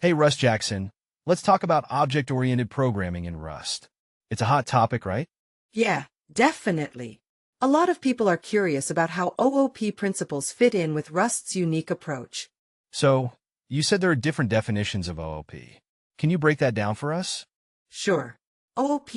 Hey, Rust Jackson, let's talk about object-oriented programming in Rust. It's a hot topic, right? Yeah, definitely. A lot of people are curious about how OOP principles fit in with Rust's unique approach. So, you said there are different definitions of OOP. Can you break that down for us? Sure, OOP,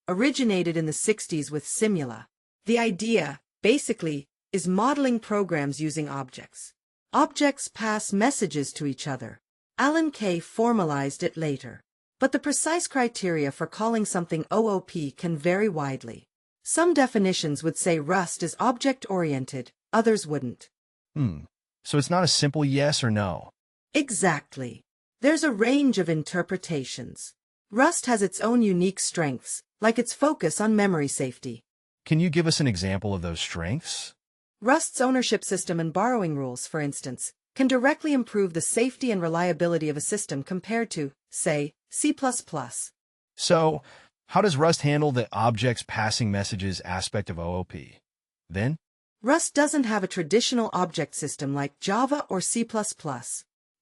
originated in the 60s with Simula. The idea, basically, is modeling programs using objects. Objects pass messages to each other. Alan Kay formalized it later. But the precise criteria for calling something OOP can vary widely. Some definitions would say Rust is object-oriented, others wouldn't. So it's not a simple yes or no. Exactly. There's a range of interpretations. Rust has its own unique strengths, like its focus on memory safety. Can you give us an example of those strengths? Rust's ownership system and borrowing rules, for instance, can directly improve the safety and reliability of a system compared to, say, C++. So, how does Rust handle the objects passing messages aspect of OOP? Then, Rust doesn't have a traditional object system like Java or C++.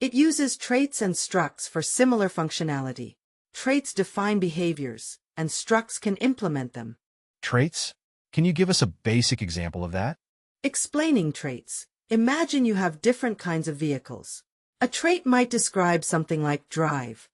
It uses traits and structs for similar functionality. Traits define behaviors, and structs can implement them. traits? Can you give us a basic example of that? Explaining traits. Imagine you have different kinds of vehicles. A trait might describe something like drive.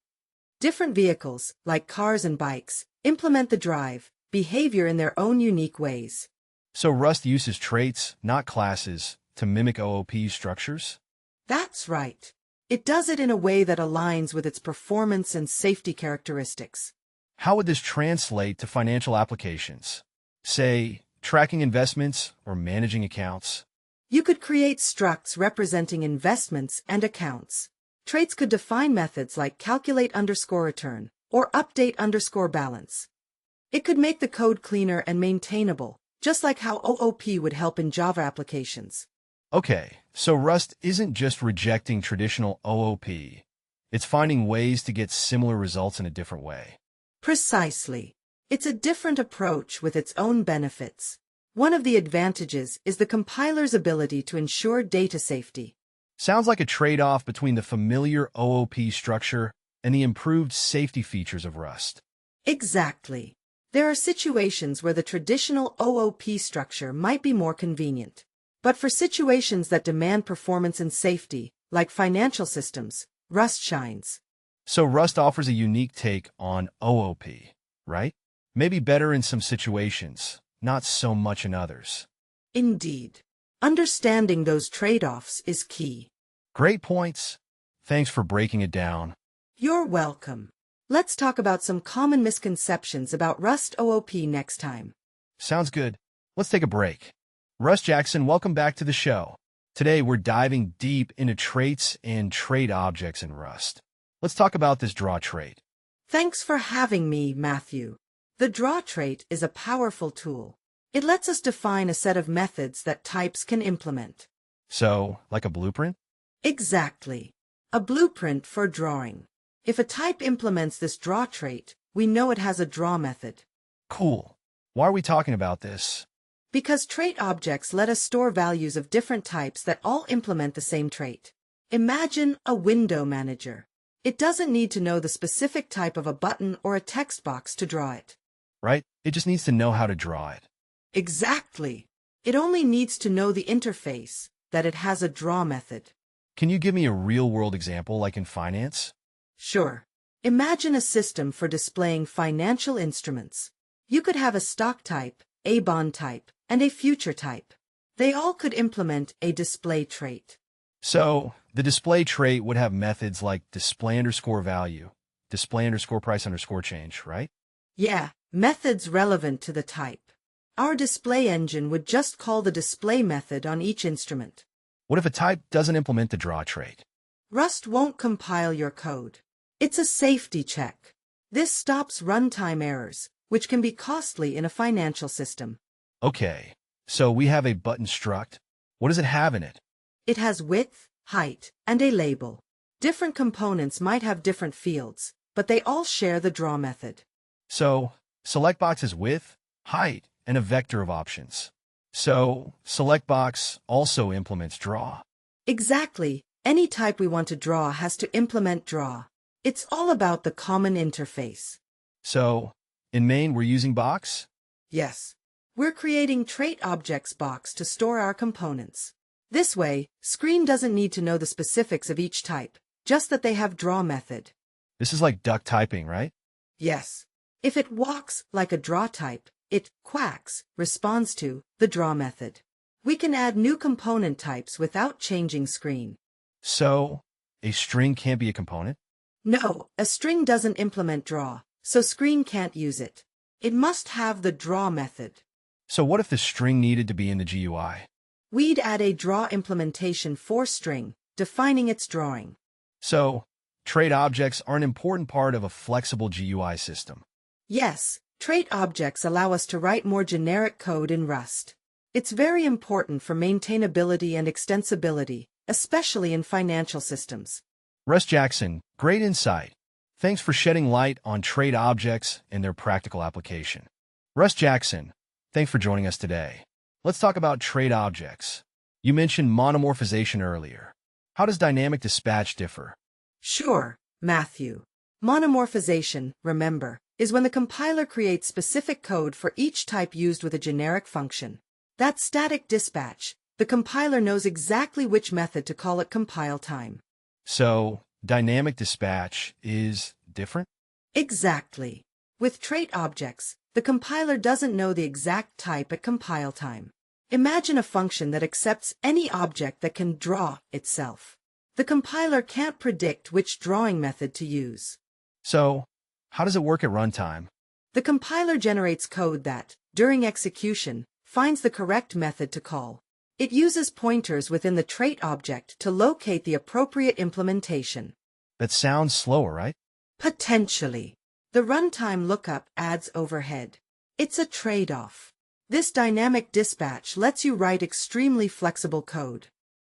Different vehicles, like cars and bikes, implement the drive behavior in their own unique ways. So Rust uses traits, not classes, to mimic OOP structures? That's right. It does it in a way that aligns with its performance and safety characteristics. How would this translate to financial applications? Say, tracking investments or managing accounts? You could create structs representing investments and accounts. Traits could define methods like calculate_return or update_balance. It could make the code cleaner and maintainable, just like how OOP would help in Java applications. Okay, so Rust isn't just rejecting traditional OOP. It's finding ways to get similar results in a different way. Precisely. It's a different approach with its own benefits. One of the advantages is the compiler's ability to ensure data safety. Sounds like a trade-off between the familiar OOP structure and the improved safety features of Rust. Exactly. There are situations where the traditional OOP structure might be more convenient. But for situations that demand performance and safety, like financial systems, Rust shines. So Rust offers a unique take on OOP, right? Maybe better in some situations, not so much in others. Indeed. Understanding those trade-offs is key. Great points. Thanks for breaking it down. You're welcome. Let's talk about some common misconceptions about Rust OOP next time. Sounds good. Let's take a break. Rust Jackson, welcome back to the show. Today we're diving deep into traits and trait objects in Rust. Let's talk about this draw trait. Thanks for having me, Matthew. The draw trait is a powerful tool. It lets us define a set of methods that types can implement. So, like a blueprint? Exactly. A blueprint for drawing. If a type implements this draw trait, we know it has a draw method. Cool. Why are we talking about this? Because trait objects let us store values of different types that all implement the same trait. Imagine a window manager. It doesn't need to know the specific type of a button or a text box to draw it. Right? It just needs to know how to draw it. Exactly. It only needs to know the interface, that it has a draw method. Can you give me a real-world example like in finance? Sure. Imagine a system for displaying financial instruments. You could have a stock type, a bond type, and a future type. They all could implement a display trait. So, the display trait would have methods like display_value, display_price_change, right? Yeah, methods relevant to the type. Our display engine would just call the display method on each instrument. What if a type doesn't implement the draw trait? Rust won't compile your code. It's a safety check. This stops runtime errors, which can be costly in a financial system. Okay, so we have a button struct. What does it have in it? It has width, height, and a label. Different components might have different fields, but they all share the draw method. So, selectbox is width, height, and a vector of options. So, selectbox also implements draw. Exactly, Any type we want to draw has to implement draw. It's all about the common interface. So, in main, we're using box? Yes. We're creating trait objects box to store our components. This way, screen doesn't need to know the specifics of each type, just that they have draw method. This is like duck typing, right? Yes. If it walks like a draw type, it quacks responds to the draw method. We can add new component types without changing screen. So, a string can't be a component? No, a string doesn't implement draw, so screen can't use it. It must have the draw method. So what if the string needed to be in the GUI? We'd add a draw implementation for string, defining its drawing. So, trait objects are an important part of a flexible GUI system. Yes, trait objects allow us to write more generic code in Rust. It's very important for maintainability and extensibility, especially in financial systems. Russ Jackson, great insight. Thanks for shedding light on trait objects and their practical application. Russ Jackson, thanks for joining us today. Let's talk about trait objects. You mentioned monomorphization earlier. How does dynamic dispatch differ? Sure, Matthew. Monomorphization, remember, is when the compiler creates specific code for each type used with a generic function. That's static dispatch. The compiler knows exactly which method to call at compile time. So, dynamic dispatch is different? Exactly. With trait objects, the compiler doesn't know the exact type at compile time. Imagine a function that accepts any object that can draw itself. The compiler can't predict which drawing method to use. So, how does it work at runtime? The compiler generates code that, during execution, finds the correct method to call. It uses pointers within the trait object to locate the appropriate implementation. That sounds slower, right? Potentially. The runtime lookup adds overhead. It's a trade-off. This dynamic dispatch lets you write extremely flexible code.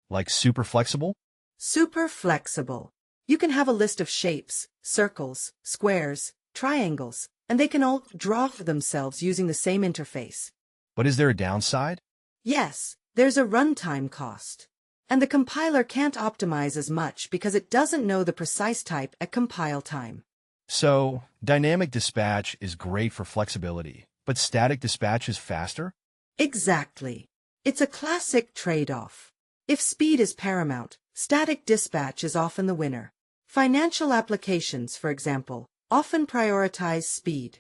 Like super flexible? Super flexible. You can have a list of shapes, circles, squares, triangles, and they can all draw for themselves using the same interface. But is there a downside? Yes, there's a runtime cost. And the compiler can't optimize as much because it doesn't know the precise type at compile time. So, dynamic dispatch is great for flexibility, but static dispatch is faster? Exactly. It's a classic trade-off. If speed is paramount, static dispatch is often the winner. Financial applications, for example, often prioritize speed.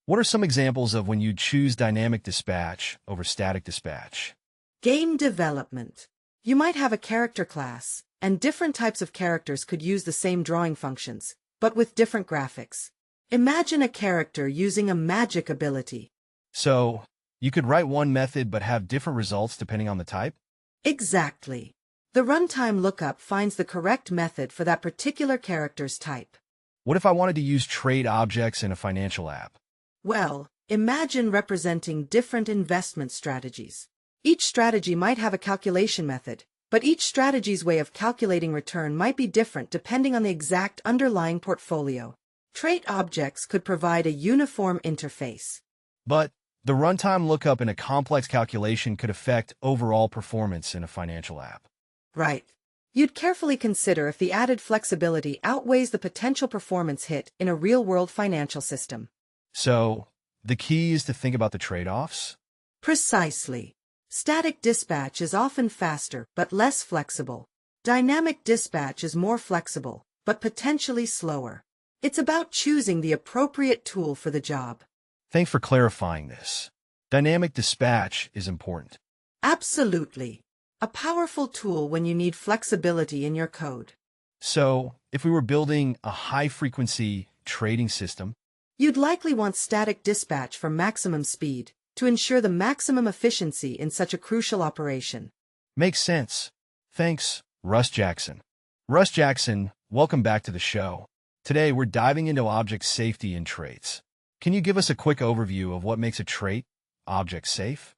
What are some examples of when you choose dynamic dispatch over static dispatch? Game development. You might have a character class, and different types of characters could use the same drawing functions, but with different graphics. Imagine a character using a magic ability. So, you could write one method but have different results depending on the type? Exactly. The runtime lookup finds the correct method for that particular character's type. What if I wanted to use trait objects in a financial app? Well, imagine representing different investment strategies. Each strategy might have a calculation method, but each strategy's way of calculating return might be different depending on the exact underlying portfolio. Trait objects could provide a uniform interface. But the runtime lookup in a complex calculation could affect overall performance in a financial app. Right. You'd carefully consider if the added flexibility outweighs the potential performance hit in a real-world financial system. So, the key is to think about the trade-offs? Precisely. Static dispatch is often faster but less flexible. Dynamic dispatch is more flexible, but potentially slower. It's about choosing the appropriate tool for the job. Thanks for clarifying this. Dynamic dispatch is important. Absolutely. A powerful tool when you need flexibility in your code. So, if we were building a high-frequency trading system, You'd likely want static dispatch for maximum speed to ensure the maximum efficiency in such a crucial operation. makes sense. Thanks, Russ Jackson. Russ Jackson, welcome back to the show. Today, we're diving into object safety and traits. Can you give us a quick overview of what makes a trait object safe?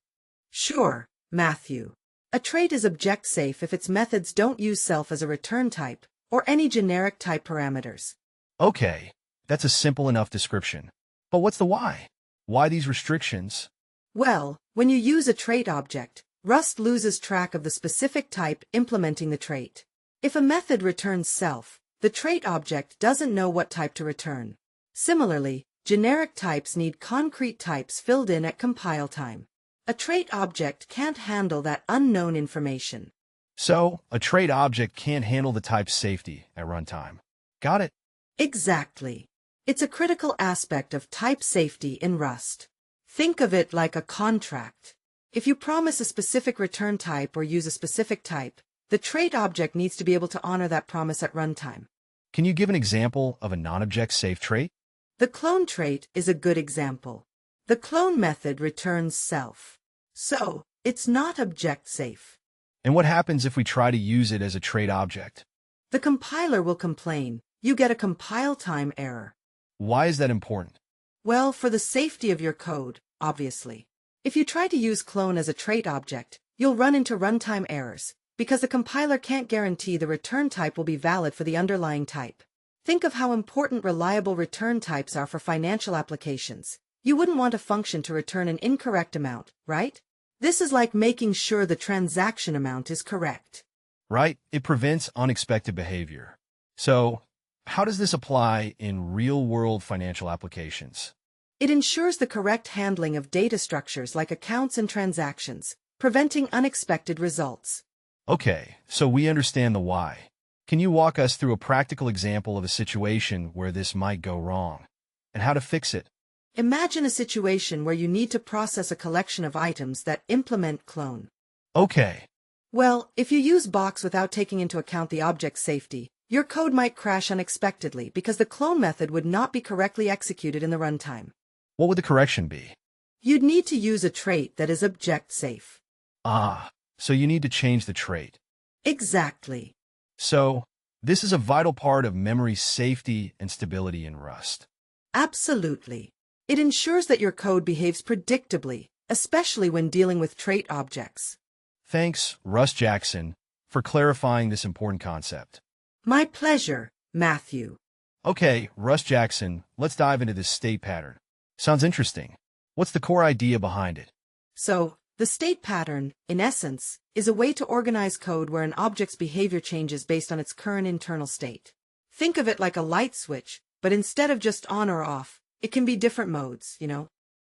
Sure, Matthew. A trait is object safe if its methods don't use self as a return type or any generic type parameters. Okay, that's a simple enough description. But what's the why? Why these restrictions? Well, when you use a trait object, Rust loses track of the specific type implementing the trait. If a method returns self, the trait object doesn't know what type to return. Similarly, generic types need concrete types filled in at compile time. A trait object can't handle that unknown information. So, a trait object can't handle the type safety at runtime. Got it? Exactly. It's a critical aspect of type safety in Rust. Think of it like a contract. If you promise a specific return type or use a specific type, the trait object needs to be able to honor that promise at runtime. Can you give an example of a non-object safe trait? The clone trait is a good example. The clone method returns self. So, it's not object safe. And what happens if we try to use it as a trait object? The compiler will complain. You get a compile time error. Why is that important? Well, for the safety of your code, obviously. If you try to use clone as a trait object, you'll run into runtime errors, because the compiler can't guarantee the return type will be valid for the underlying type. Think of how important reliable return types are for financial applications. You wouldn't want a function to return an incorrect amount, right? This is like making sure the transaction amount is correct. Right? It prevents unexpected behavior. So, how does this apply in real-world financial applications? It ensures the correct handling of data structures like accounts and transactions, preventing unexpected results. Okay, so we understand the why. Can you walk us through a practical example of a situation where this might go wrong, and how to fix it? Imagine a situation where you need to process a collection of items that implement clone. Okay, Well, if you use box without taking into account the object's safety, your code might crash unexpectedly because the clone method would not be correctly executed in the runtime. what would the correction be? You'd need to use a trait that is object safe. Ah, so you need to change the trait. Exactly. So, this is a vital part of memory safety and stability in Rust. Absolutely. It ensures that your code behaves predictably, especially when dealing with trait objects. Thanks, Russ Jackson, for clarifying this important concept. My pleasure, Matthew. Okay, Russ Jackson, let's dive into this state pattern. Sounds interesting. What's the core idea behind it? So, the state pattern, in essence, is a way to organize code where an object's behavior changes based on its current internal state. Think of it like a light switch, but instead of just on or off, it can be different modes,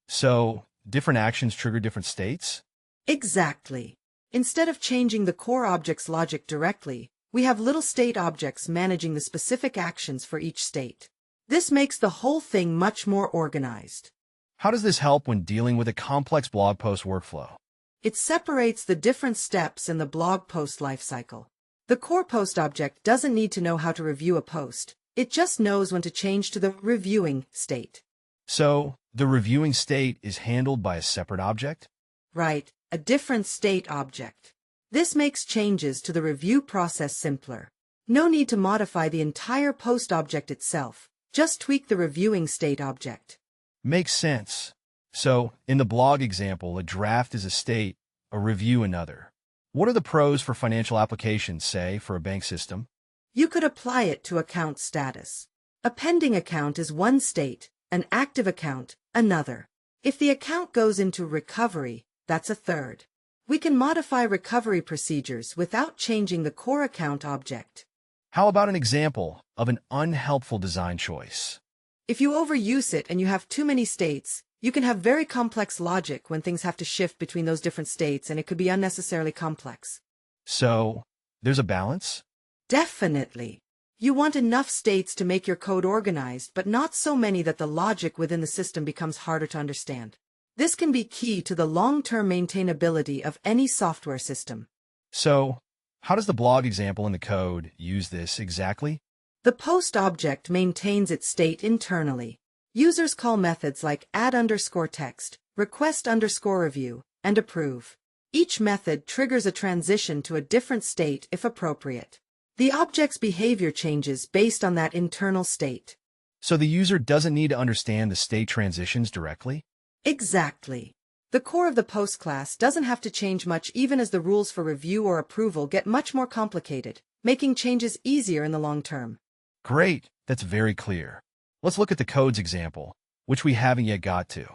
So, different actions trigger different states? Exactly. Instead of changing the core object's logic directly, we have little state objects managing the specific actions for each state. This makes the whole thing much more organized. How does this help when dealing with a complex blog post workflow? It separates the different steps in the blog post lifecycle. The core post object doesn't need to know how to review a post. It just knows when to change to the reviewing state. So, the reviewing state is handled by a separate object? Right, a different state object. This makes changes to the review process simpler. No need to modify the entire post object itself. Just tweak the reviewing state object. Makes sense. So, in the blog example, a draft is a state, a review another. What are the pros for financial applications, say, for a bank system? You could apply it to account status. A pending account is one state, an active account, another. If the account goes into recovery, that's a third. We can modify recovery procedures without changing the core account object. How about an example of an unhelpful design choice? If you overuse it and you have too many states, you can have very complex logic when things have to shift between those different states, and it could be unnecessarily complex. So, there's a balance? Definitely. You want enough states to make your code organized, but not so many that the logic within the system becomes harder to understand. This can be key to the long-term maintainability of any software system. So, how does the blog example in the code use this exactly? The post object maintains its state internally. Users call methods like add_text, request_review, and approve. Each method triggers a transition to a different state if appropriate. The object's behavior changes based on that internal state. So the user doesn't need to understand the state transitions directly? Exactly. The core of the post class doesn't have to change much even as the rules for review or approval get much more complicated, making changes easier in the long term. Great, that's very clear. Let's look at the code's example, which we haven't yet got to.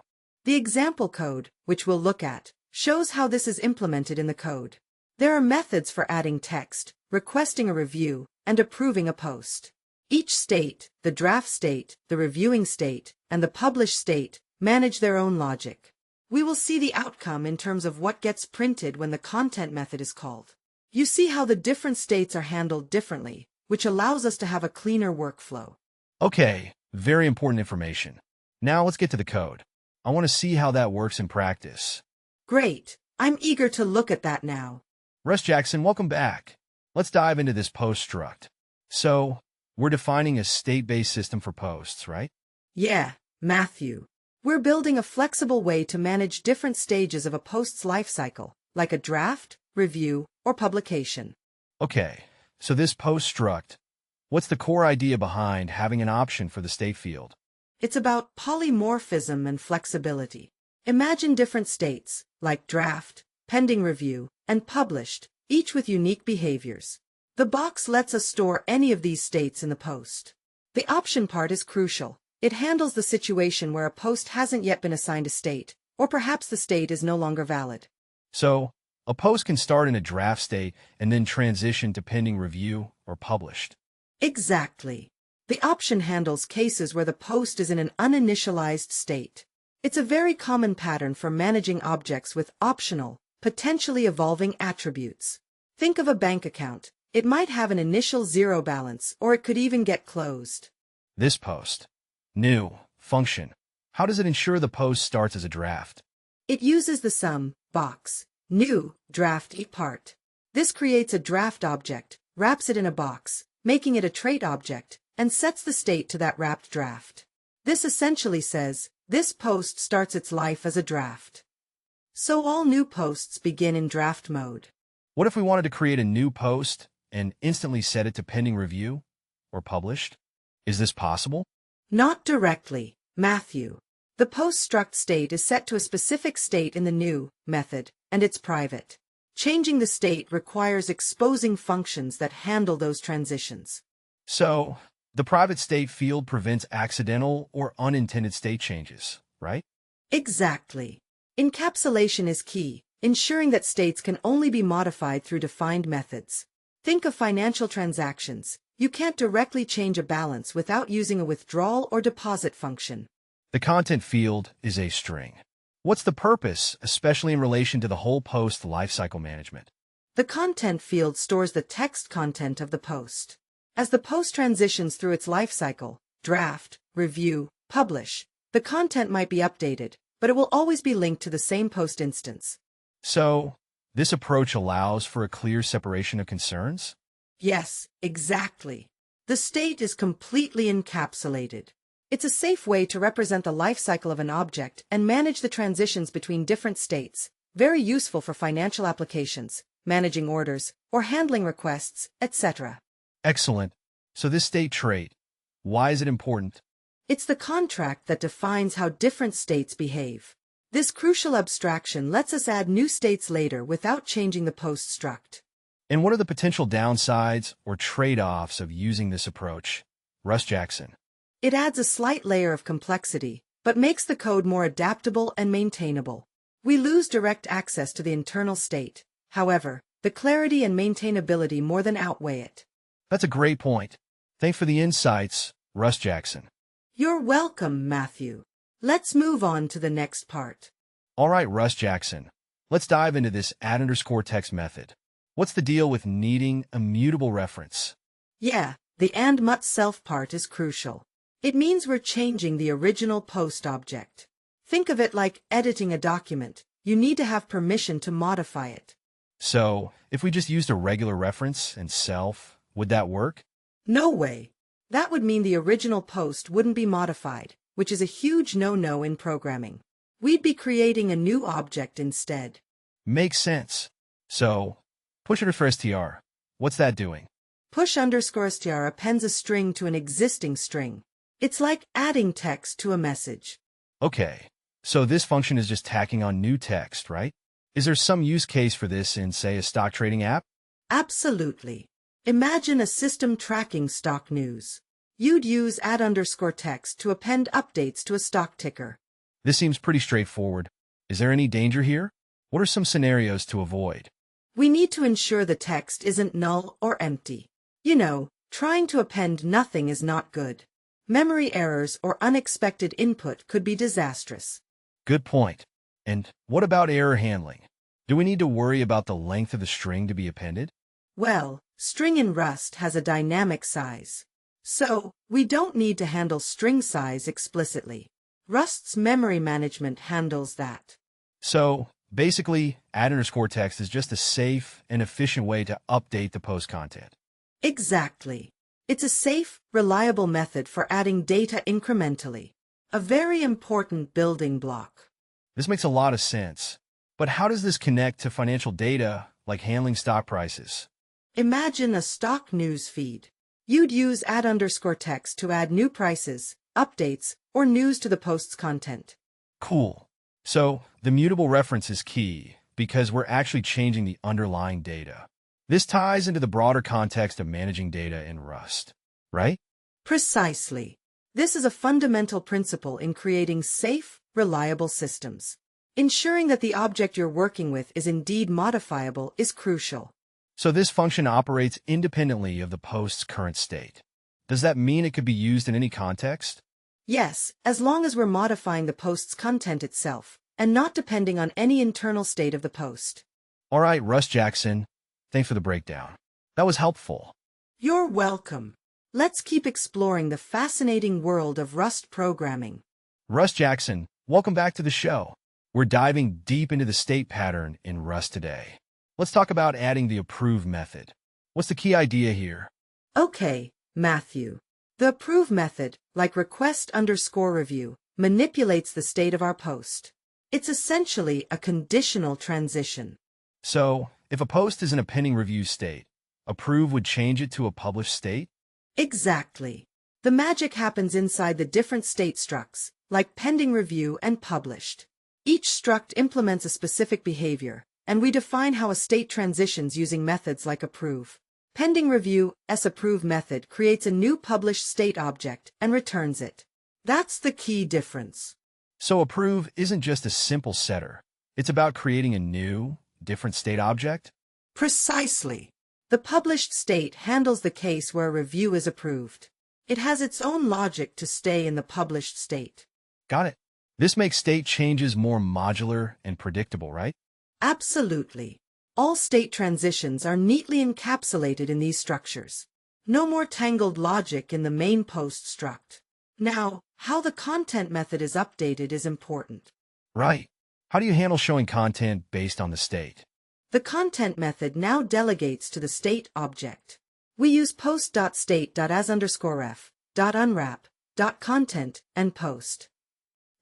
The example code, which we'll look at, shows how this is implemented in the code. There are methods for adding text, requesting a review, and approving a post. Each state, the draft state, the reviewing state, and the published state, manage their own logic. We will see the outcome in terms of what gets printed when the content method is called. You see how the different states are handled differently, which allows us to have a cleaner workflow. Okay, very important information. Now let's get to the code. I want to see how that works in practice. Great. I'm eager to look at that now. Russ Jackson, welcome back. Let's dive into this post struct. So, we're defining a state-based system for posts, right? Yeah, Matthew. We're building a flexible way to manage different stages of a post's lifecycle, like a draft, review, or publication. Okay, so this post struct, what's the core idea behind having an option for the state field? It's about polymorphism and flexibility. Imagine different states, like draft, pending review, and published, each with unique behaviors. The box lets us store any of these states in the post. The option part is crucial. It handles the situation where a post hasn't yet been assigned a state, or perhaps the state is no longer valid. So, a post can start in a draft state and then transition to pending review or published. Exactly. The option handles cases where the post is in an uninitialized state. It's a very common pattern for managing objects with optional, potentially evolving attributes. Think of a bank account. It might have an initial zero balance, or it could even get closed. This post, new, function. How does it ensure the post starts as a draft? It uses the sum, box, new, draft part. This creates a draft object, wraps it in a box, making it a trait object, and sets the state to that wrapped draft. This essentially says, this post starts its life as a draft. So all new posts begin in draft mode. What if we wanted to create a new post and instantly set it to pending review or published? Is this possible? Not directly, Matthew. The post struct state is set to a specific state in the new method, and it's private. Changing the state requires exposing functions that handle those transitions. So, the private state field prevents accidental or unintended state changes, right? Exactly. Encapsulation is key, ensuring that states can only be modified through defined methods. Think of financial transactions. You can't directly change a balance without using a withdrawal or deposit function. The content field is a string. What's the purpose, especially in relation to the whole post lifecycle management? The content field stores the text content of the post. As the post transitions through its lifecycle, draft, review, publish, the content might be updated, but it will always be linked to the same post instance. So, this approach allows for a clear separation of concerns? Yes, exactly. The state is completely encapsulated. It's a safe way to represent the life cycle of an object and manage the transitions between different states, very useful for financial applications, managing orders, or handling requests, etc. Excellent. So this state trait, why is it important? It's the contract that defines how different states behave. This crucial abstraction lets us add new states later without changing the post struct. And what are the potential downsides or trade-offs of using this approach? Russ Jackson. It adds a slight layer of complexity, but makes the code more adaptable and maintainable. We lose direct access to the internal state. However, the clarity and maintainability more than outweigh it. That's a great point. Thanks for the insights, Russ Jackson. You're welcome, Matthew. Let's move on to the next part. All right, Russ Jackson. Let's dive into this add_text method. What's the deal with needing immutable reference? Yeah, the and mut self part is crucial. It means we're changing the original post object. Think of it like editing a document. You need to have permission to modify it. So, if we just used a regular reference and self, would that work? No way. That would mean the original post wouldn't be modified, which is a huge no-no in programming. We'd be creating a new object instead. Makes sense. So, push_str. What's that doing? Push_str appends a string to an existing string. It's like adding text to a message. Okay, so this function is just tacking on new text, right? Is there some use case for this in, say, a stock trading app? Absolutely. Imagine a system tracking stock news. You'd use add_text to append updates to a stock ticker. This seems pretty straightforward. Is there any danger here? What are some scenarios to avoid? We need to ensure the text isn't null or empty. Trying to append nothing is not good. Memory errors or unexpected input could be disastrous. Good point. And what about error handling? Do we need to worry about the length of the string to be appended? Well, string in Rust has a dynamic size. So, we don't need to handle string size explicitly. Rust's memory management handles that. So, basically, add_text is just a safe and efficient way to update the post content. Exactly. It's a safe, reliable method for adding data incrementally. A very important building block. This makes a lot of sense. But how does this connect to financial data, like handling stock prices? Imagine a stock news feed. You'd use add_text to add new prices, updates, or news to the post's content. Cool. So, the mutable reference is key, because we're actually changing the underlying data. This ties into the broader context of managing data in Rust, right? Precisely. This is a fundamental principle in creating safe, reliable systems. Ensuring that the object you're working with is indeed modifiable is crucial. So this function operates independently of the post's current state. Does that mean it could be used in any context? Yes, as long as we're modifying the post's content itself, and not depending on any internal state of the post. All right, Russ Jackson, thanks for the breakdown. That was helpful. You're welcome. Let's keep exploring the fascinating world of Rust programming. Russ Jackson, welcome back to the show. We're diving deep into the state pattern in Rust today. Let's talk about adding the approve method. What's the key idea here? Okay, Matthew. The approve method, like request_review, manipulates the state of our post. It's essentially a conditional transition. So, if a post is in a pending review state, approve would change it to a published state? Exactly. The magic happens inside the different state structs, like pending review and published. Each struct implements a specific behavior, and we define how a state transitions using methods like approve. Pending review approve method creates a new published state object and returns it. That's the key difference. So approve isn't just a simple setter. It's about creating a new, different state object? Precisely. The published state handles the case where a review is approved. It has its own logic to stay in the published state. Got it. This makes state changes more modular and predictable, right? Absolutely. All state transitions are neatly encapsulated in these structures. No more tangled logic in the main post struct. Now, how the content method is updated is important. Right. How do you handle showing content based on the state? The content method now delegates to the state object. We use post.state.as_ref, .unwrap, .content, and post.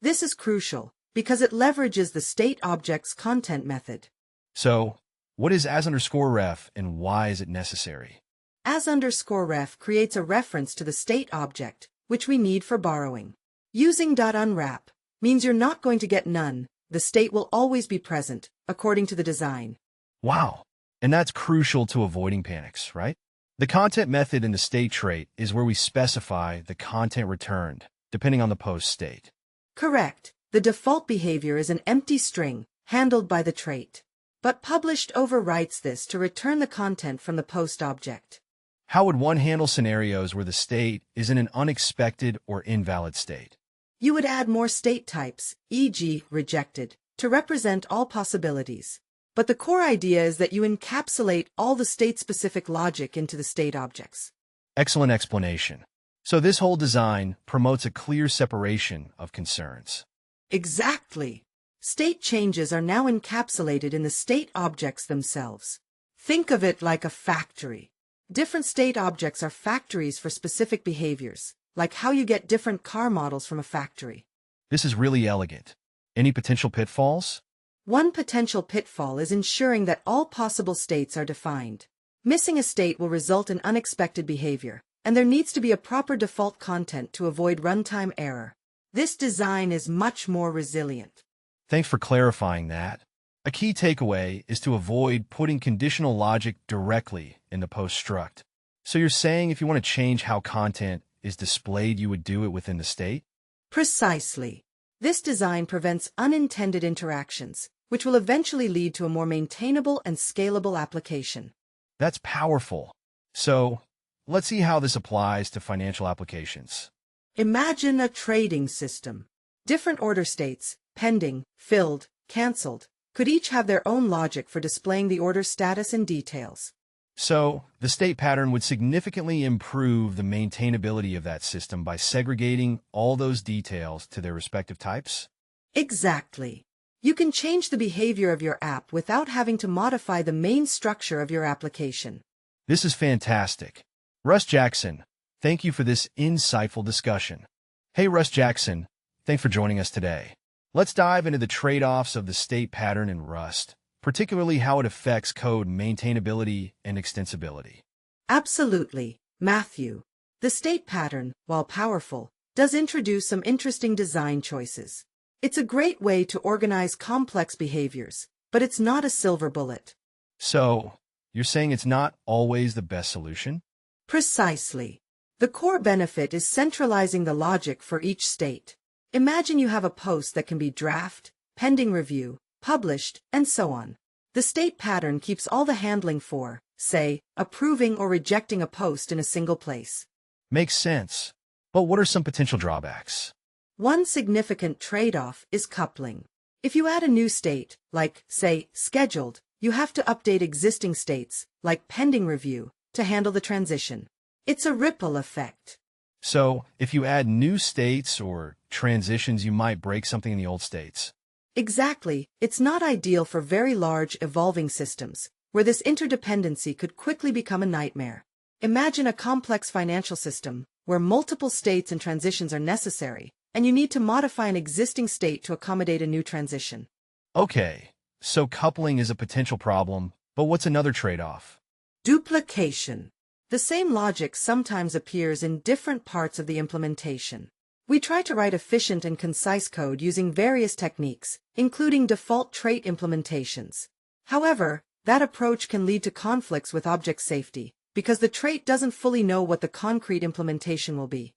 This is crucial because it leverages the state object's content method. So, what is as_ref and why is it necessary? As_ref creates a reference to the state object, which we need for borrowing. Using .unwrap means you're not going to get none. The state will always be present, according to the design. Wow. And that's crucial to avoiding panics, right? The content method in the state trait is where we specify the content returned, depending on the post state. Correct. The default behavior is an empty string, handled by the trait. But published overwrites this to return the content from the post object. How would one handle scenarios where the state is in an unexpected or invalid state? You would add more state types, e.g., rejected, to represent all possibilities. But the core idea is that you encapsulate all the state-specific logic into the state objects. Excellent explanation. So this whole design promotes a clear separation of concerns. Exactly. State changes are now encapsulated in the state objects themselves. Think of it like a factory. Different state objects are factories for specific behaviors, like how you get different car models from a factory. This is really elegant. Any potential pitfalls? One potential pitfall is ensuring that all possible states are defined. Missing a state will result in unexpected behavior, and there needs to be a proper default content to avoid runtime error. This design is much more resilient. Thanks for clarifying that. A key takeaway is to avoid putting conditional logic directly in the post struct. So you're saying if you want to change how content is displayed, you would do it within the state? Precisely. This design prevents unintended interactions, which will eventually lead to a more maintainable and scalable application. That's powerful. So, let's see how this applies to financial applications. Imagine a trading system. Different order states, pending, filled, cancelled, could each have their own logic for displaying the order status and details. So, the state pattern would significantly improve the maintainability of that system by segregating all those details to their respective types? Exactly. You can change the behavior of your app without having to modify the main structure of your application. This is fantastic. Russ Jackson, thank you for this insightful discussion. Hey, Russ Jackson, thanks for joining us today. Let's dive into the trade-offs of the state pattern in Rust, particularly how it affects code maintainability and extensibility. Absolutely, Matthew. The state pattern, while powerful, does introduce some interesting design choices. It's a great way to organize complex behaviors, but it's not a silver bullet. So, you're saying it's not always the best solution? Precisely. The core benefit is centralizing the logic for each state. Imagine you have a post that can be draft, pending review, published, and so on. The state pattern keeps all the handling for, say, approving or rejecting a post in a single place. Makes sense. But what are some potential drawbacks? One significant trade-off is coupling. If you add a new state, like, say, scheduled, you have to update existing states, like pending review, to handle the transition. It's a ripple effect. So, if you add new states or transitions, you might break something in the old states. Exactly. It's not ideal for very large, evolving systems, where this interdependency could quickly become a nightmare. Imagine a complex financial system, where multiple states and transitions are necessary, and you need to modify an existing state to accommodate a new transition. Okay, so coupling is a potential problem, but what's another trade-off? Duplication. The same logic sometimes appears in different parts of the implementation. We try to write efficient and concise code using various techniques, including default trait implementations. However, that approach can lead to conflicts with object safety, because the trait doesn't fully know what the concrete implementation will be.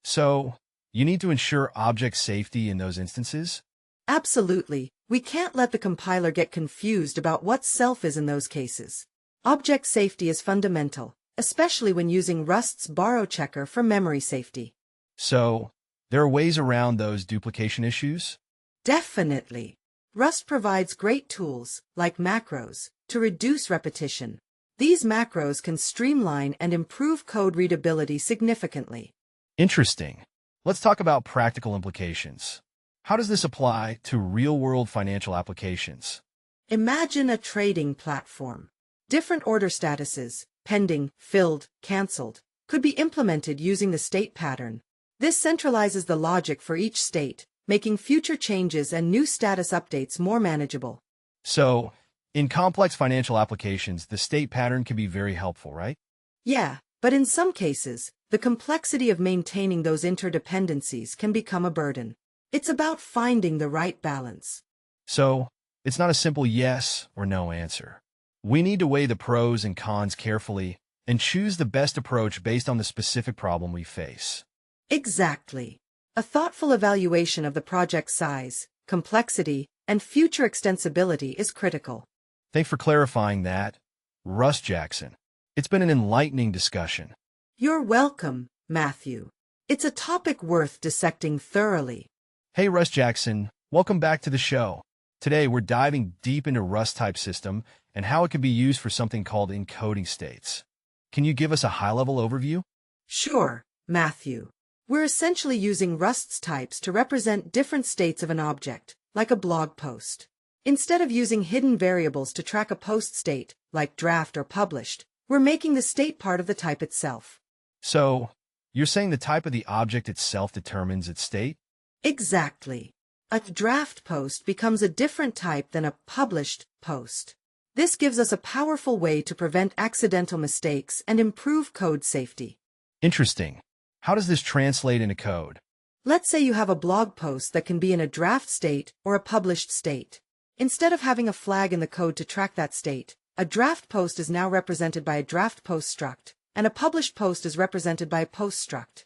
So you need to ensure object safety in those instances? Absolutely. We can't let the compiler get confused about what self is in those cases. Object safety is fundamental, especially when using Rust's borrow checker for memory safety. So, there are ways around those duplication issues? Definitely. Rust provides great tools, like macros, to reduce repetition. These macros can streamline and improve code readability significantly. Interesting. Let's talk about practical implications. How does this apply to real-world financial applications? Imagine a trading platform. Different order statuses, pending, filled, cancelled, could be implemented using the state pattern. This centralizes the logic for each state, making future changes and new status updates more manageable. So, in complex financial applications, the state pattern can be very helpful, right? Yeah, but in some cases, the complexity of maintaining those interdependencies can become a burden. It's about finding the right balance. So, it's not a simple yes or no answer. We need to weigh the pros and cons carefully and choose the best approach based on the specific problem we face. Exactly. A thoughtful evaluation of the project size, complexity, and future extensibility is critical. Thanks for clarifying that, Russ Jackson. It's been an enlightening discussion. You're welcome, Matthew. It's a topic worth dissecting thoroughly. Hey, Russ Jackson, welcome back to the show. Today, we're diving deep into Rust type system and how it can be used for something called encoding states. Can you give us a high-level overview? Sure, Matthew. We're essentially using Rust's types to represent different states of an object, like a blog post. Instead of using hidden variables to track a post state, like draft or published, we're making the state part of the type itself. So, you're saying the type of the object itself determines its state? Exactly. A draft post becomes a different type than a published post. This gives us a powerful way to prevent accidental mistakes and improve code safety. Interesting. How does this translate into code? Let's say you have a blog post that can be in a draft state or a published state. Instead of having a flag in the code to track that state, a draft post is now represented by a draft post struct, and a published post is represented by a post struct.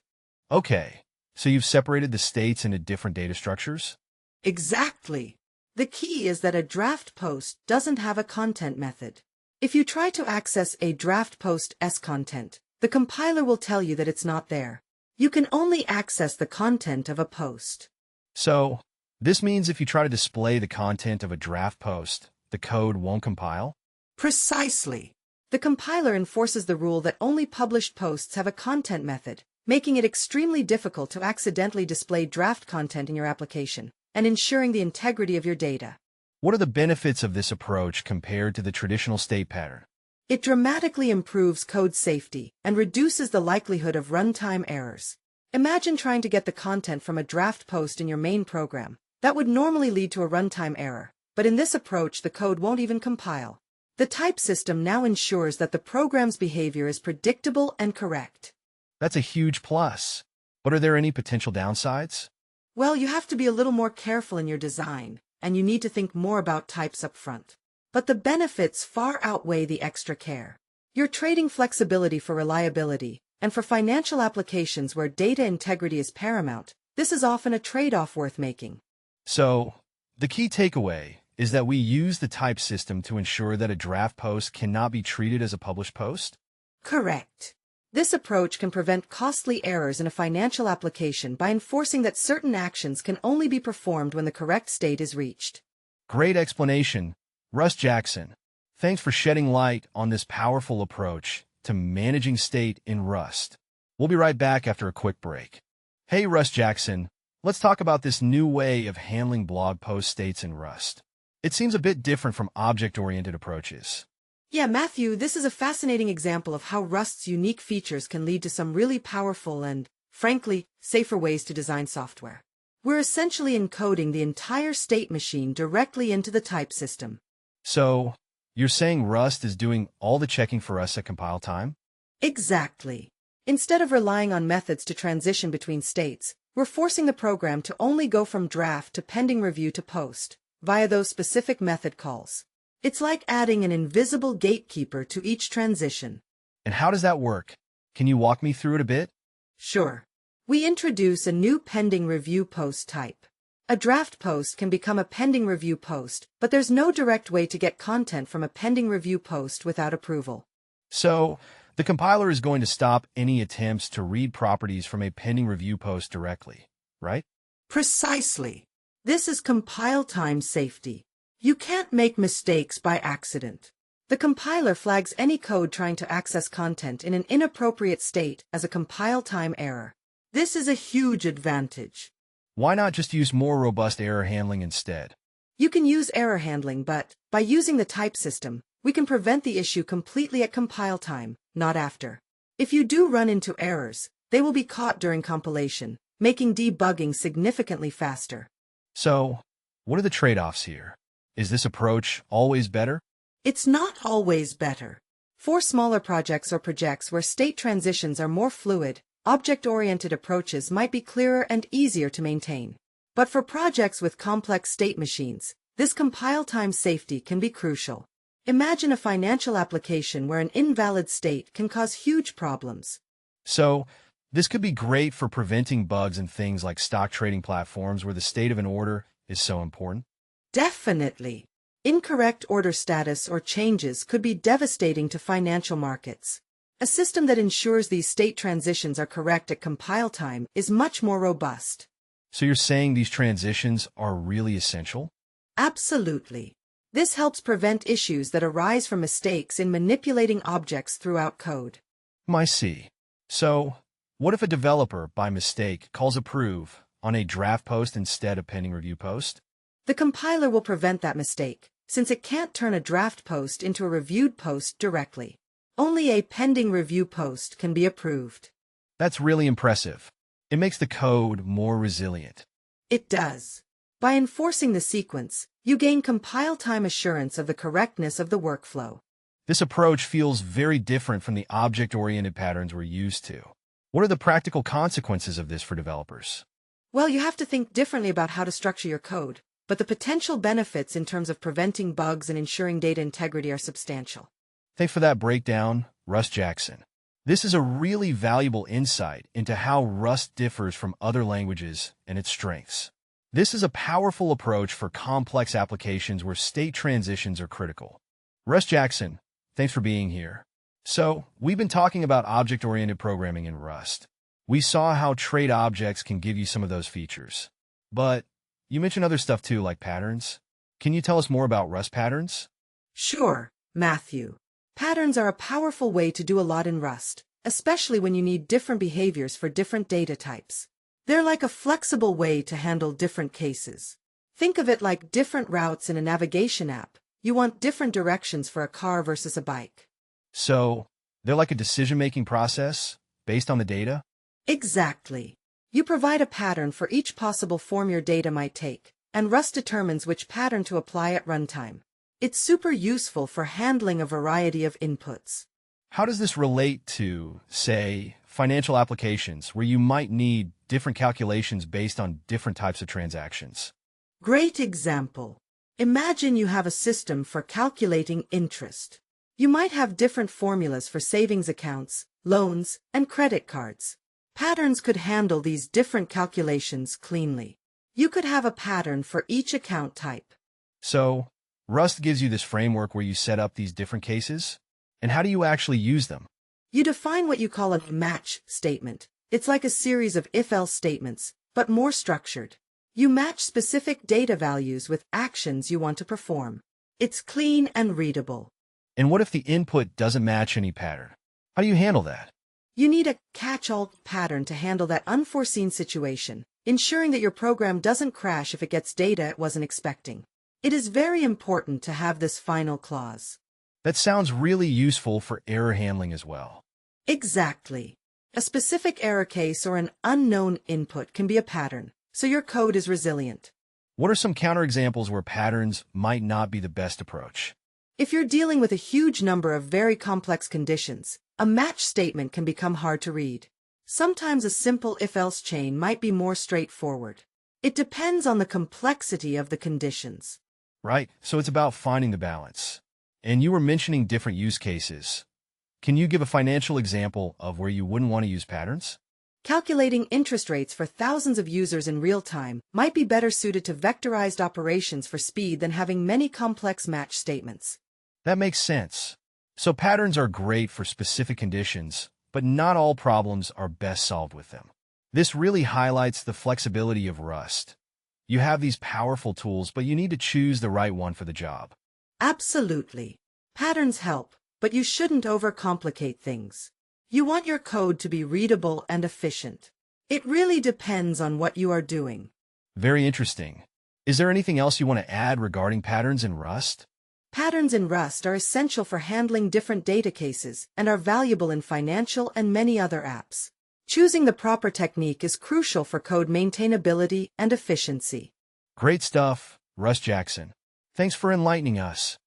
Okay, so you've separated the states into different data structures? Exactly. The key is that a draft post doesn't have a content method. If you try to access a draft post's content, the compiler will tell you that it's not there. You can only access the content of a post. So, this means if you try to display the content of a draft post, the code won't compile? Precisely. The compiler enforces the rule that only published posts have a content method, making it extremely difficult to accidentally display draft content in your application, and ensuring the integrity of your data. What are the benefits of this approach compared to the traditional state pattern? It dramatically improves code safety and reduces the likelihood of runtime errors. Imagine trying to get the content from a draft post in your main program. That would normally lead to a runtime error, but in this approach the code won't even compile. The type system now ensures that the program's behavior is predictable and correct. That's a huge plus. But are there any potential downsides? Well, you have to be a little more careful in your design, and you need to think more about types up front. But the benefits far outweigh the extra care. You're trading flexibility for reliability, and for financial applications where data integrity is paramount, this is often a trade-off worth making. So, the key takeaway is that we use the type system to ensure that a draft post cannot be treated as a published post? Correct. This approach can prevent costly errors in a financial application by enforcing that certain actions can only be performed when the correct state is reached. Great explanation, Russ Jackson. Thanks for shedding light on this powerful approach to managing state in Rust. We'll be right back after a quick break. Hey, Russ Jackson. Let's talk about this new way of handling blog post states in Rust. It seems a bit different from object-oriented approaches. Yeah, Matthew, this is a fascinating example of how Rust's unique features can lead to some really powerful and, frankly, safer ways to design software. We're essentially encoding the entire state machine directly into the type system. So, you're saying Rust is doing all the checking for us at compile time? Exactly. Instead of relying on methods to transition between states, we're forcing the program to only go from draft to pending review to post, via those specific method calls. It's like adding an invisible gatekeeper to each transition. And how does that work? Can you walk me through it a bit? Sure. We introduce a new pending review post type. A draft post can become a pending review post, but there's no direct way to get content from a pending review post without approval. So, the compiler is going to stop any attempts to read properties from a pending review post directly, right? Precisely. This is compile time safety. You can't make mistakes by accident. The compiler flags any code trying to access content in an inappropriate state as a compile time error. This is a huge advantage. Why not just use more robust error handling instead? You can use error handling, but by using the type system, we can prevent the issue completely at compile time, not after. If you do run into errors, they will be caught during compilation, making debugging significantly faster. So, what are the trade-offs here? Is this approach always better? It's not always better. For smaller projects or projects where state transitions are more fluid, object-oriented approaches might be clearer and easier to maintain. But for projects with complex state machines, this compile time safety can be crucial. Imagine a financial application where an invalid state can cause huge problems. So, this could be great for preventing bugs in things like stock trading platforms where the state of an order is so important. Definitely. Incorrect order status or changes could be devastating to financial markets. A system that ensures these state transitions are correct at compile time is much more robust. So you're saying these transitions are really essential? Absolutely. This helps prevent issues that arise from mistakes in manipulating objects throughout code. I see. So, what if a developer, by mistake, calls approve on a draft post instead of pending review post? The compiler will prevent that mistake, since it can't turn a draft post into a reviewed post directly. Only a pending review post can be approved. That's really impressive. It makes the code more resilient. It does. By enforcing the sequence, you gain compile time assurance of the correctness of the workflow. This approach feels very different from the object-oriented patterns we're used to. What are the practical consequences of this for developers? Well, you have to think differently about how to structure your code, but the potential benefits in terms of preventing bugs and ensuring data integrity are substantial. Thanks for that breakdown, Russ Jackson. This is a really valuable insight into how Rust differs from other languages and its strengths. This is a powerful approach for complex applications where state transitions are critical. Russ Jackson, thanks for being here. So, we've been talking about object-oriented programming in Rust. We saw how trait objects can give you some of those features. But you mentioned other stuff too, like patterns. Can you tell us more about Rust patterns? Sure, Matthew. Patterns are a powerful way to do a lot in Rust, especially when you need different behaviors for different data types. They're like a flexible way to handle different cases. Think of it like different routes in a navigation app. You want different directions for a car versus a bike. So, they're like a decision-making process based on the data? Exactly. You provide a pattern for each possible form your data might take, and Rust determines which pattern to apply at runtime. It's super useful for handling a variety of inputs. How does this relate to, say, financial applications where you might need different calculations based on different types of transactions? Great example. Imagine you have a system for calculating interest. You might have different formulas for savings accounts, loans, and credit cards. Patterns could handle these different calculations cleanly. You could have a pattern for each account type. So, Rust gives you this framework where you set up these different cases? And how do you actually use them? You define what you call a match statement. It's like a series of if-else statements, but more structured. You match specific data values with actions you want to perform. It's clean and readable. And what if the input doesn't match any pattern? How do you handle that? You need a catch-all pattern to handle that unforeseen situation, ensuring that your program doesn't crash if it gets data it wasn't expecting. It is very important to have this final clause. That sounds really useful for error handling as well. Exactly. A specific error case or an unknown input can be a pattern, so your code is resilient. What are some counterexamples where patterns might not be the best approach? If you're dealing with a huge number of very complex conditions, a match statement can become hard to read. Sometimes a simple if-else chain might be more straightforward. It depends on the complexity of the conditions. Right, so it's about finding the balance. And you were mentioning different use cases. Can you give a financial example of where you wouldn't want to use patterns? Calculating interest rates for thousands of users in real time might be better suited to vectorized operations for speed than having many complex match statements. That makes sense. So patterns are great for specific conditions, but not all problems are best solved with them. This really highlights the flexibility of Rust. You have these powerful tools, but you need to choose the right one for the job. Absolutely. Patterns help, but you shouldn't overcomplicate things. You want your code to be readable and efficient. It really depends on what you are doing. Very interesting. Is there anything else you want to add regarding patterns in Rust? Patterns in Rust are essential for handling different data cases and are valuable in financial and many other apps. Choosing the proper technique is crucial for code maintainability and efficiency. Great stuff, Russ Jackson. Thanks for enlightening us.